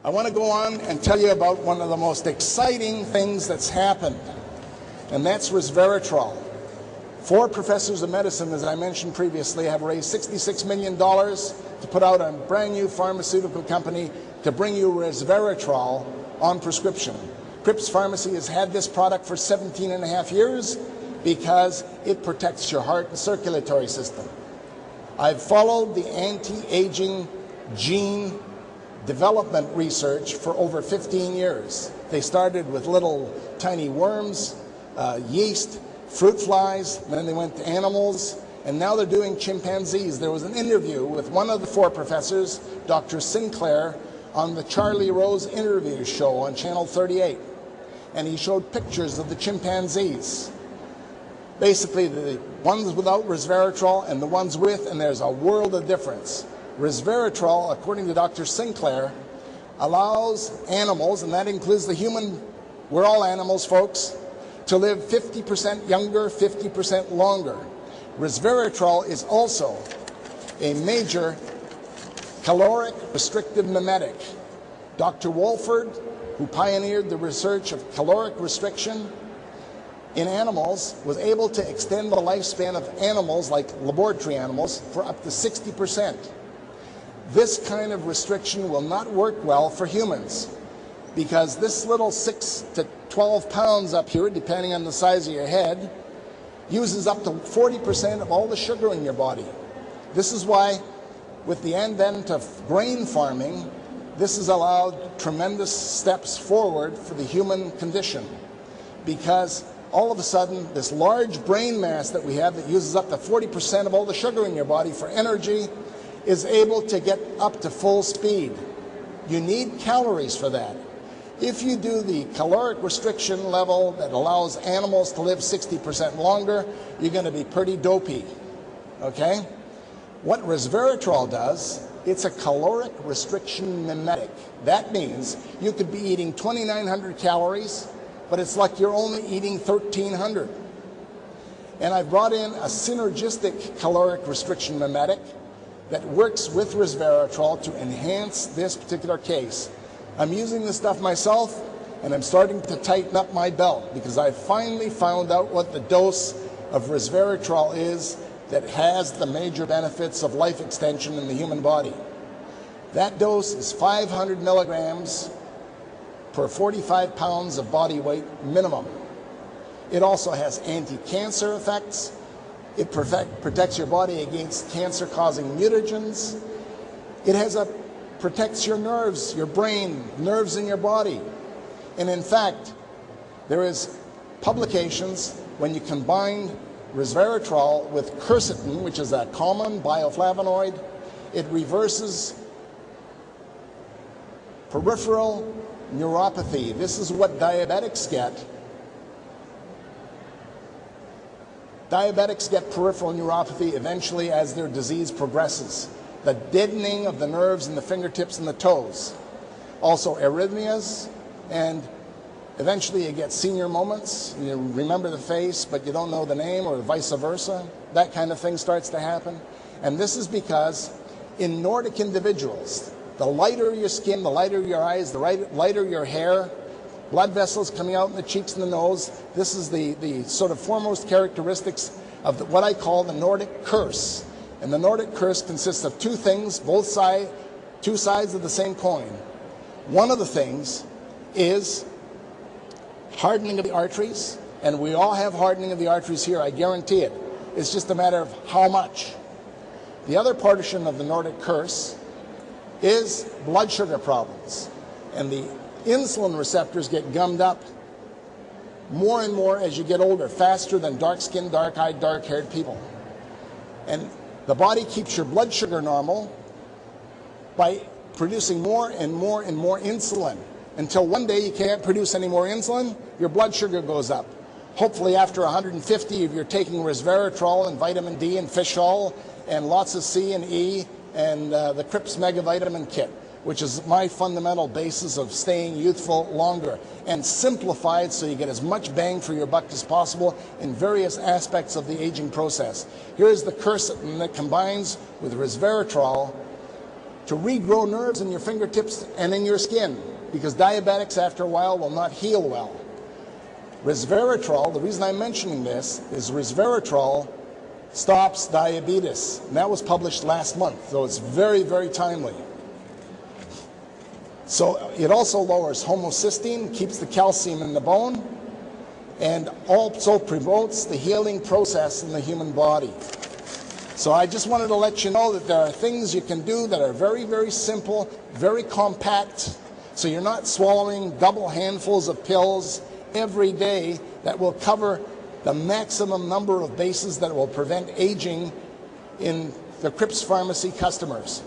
I want to go on and tell you about one of the most exciting things that's happened, and that's resveratrol. 4 professors of medicine, as I mentioned previously, have raised $66 million to put out a brand new pharmaceutical company to bring you resveratrol on prescription. Crips Pharmacy has had this product for 17 and a half years because it protects your heart and circulatory system. I've followed the anti-aging gene development research for over 15 years. They started with little tiny worms, yeast, fruit flies, then they went to animals, and now they're doing chimpanzees. There was an interview with one of the 4 professors, Dr. Sinclair, on the Charlie Rose interview show on Channel 38, and he showed pictures of the chimpanzees. Basically, the ones without resveratrol and the ones with, and there's a world of difference. Resveratrol, according to Dr. Sinclair, allows animals, and that includes the human, we're all animals, folks, to live 50% younger, 50% longer. Resveratrol is also a major caloric restrictive mimetic. Dr. Wolford, who pioneered the research of caloric restriction in animals, was able to extend the lifespan of animals, like laboratory animals, for up to 60%. This kind of restriction will not work well for humans because this little 6 to 12 pounds up here, depending on the size of your head, uses up to 40% of all the sugar in your body. This is why, with the advent of grain farming, this has allowed tremendous steps forward for the human condition, because all of a sudden this large brain mass that we have that uses up to 40% of all the sugar in your body for energy is able to get up to full speed. You need calories for that. If you do the caloric restriction level that allows animals to live 60% longer, you're going to be pretty dopey, okay? What resveratrol does, it's a caloric restriction mimetic. That means you could be eating 2,900 calories, but it's like you're only eating 1,300. And I brought in a synergistic caloric restriction mimetic that works with resveratrol to enhance this particular case. I'm using this stuff myself, and I'm starting to tighten up my belt because I finally found out what the dose of resveratrol is that has the major benefits of life extension in the human body. That dose is 500 milligrams per 45 pounds of body weight minimum. It also has anti-cancer effects. It protects your body against cancer-causing mutagens. It protects your nerves, your brain, nerves in your body. And in fact, there is publications when you combine resveratrol with quercetin, which is a common bioflavonoid, it reverses peripheral neuropathy. This is what diabetics get. Diabetics get peripheral neuropathy eventually as their disease progresses. The deadening of the nerves in the fingertips and the toes. Also arrhythmias, and eventually you get senior moments. You remember the face, but you don't know the name, or vice versa. That kind of thing starts to happen. And this is because in Nordic individuals, the lighter your skin, the lighter your eyes, the lighter your hair, blood vessels coming out in the cheeks and the nose, this is the sort of foremost characteristics of what I call the Nordic curse. And the Nordic curse consists of 2 things, two sides of the same coin. One of the things is hardening of the arteries, and we all have hardening of the arteries here, I guarantee it. It's just a matter of how much. The other portion of the Nordic curse is blood sugar problems, and the insulin receptors get gummed up more and more as you get older, faster than dark-skinned, dark-eyed, dark-haired people. And the body keeps your blood sugar normal by producing more and more and more insulin, until one day you can't produce any more insulin, your blood sugar goes up. Hopefully after 150, if you're taking resveratrol and vitamin D and fish oil and lots of C and E and the Crips Megavitamin Kit, which is my fundamental basis of staying youthful longer, and simplified so you get as much bang for your buck as possible in various aspects of the aging process. Here's the quercetin that combines with resveratrol to regrow nerves in your fingertips and in your skin, because diabetics after a while will not heal well. Resveratrol, the reason I'm mentioning this is resveratrol stops diabetes, and that was published last month, so it's very, very timely. So it also lowers homocysteine, keeps the calcium in the bone, and also promotes the healing process in the human body. So I just wanted to let you know that there are things you can do that are very, very simple, very compact, so you're not swallowing double handfuls of pills every day that will cover the maximum number of bases that will prevent aging in the Crips Pharmacy customers.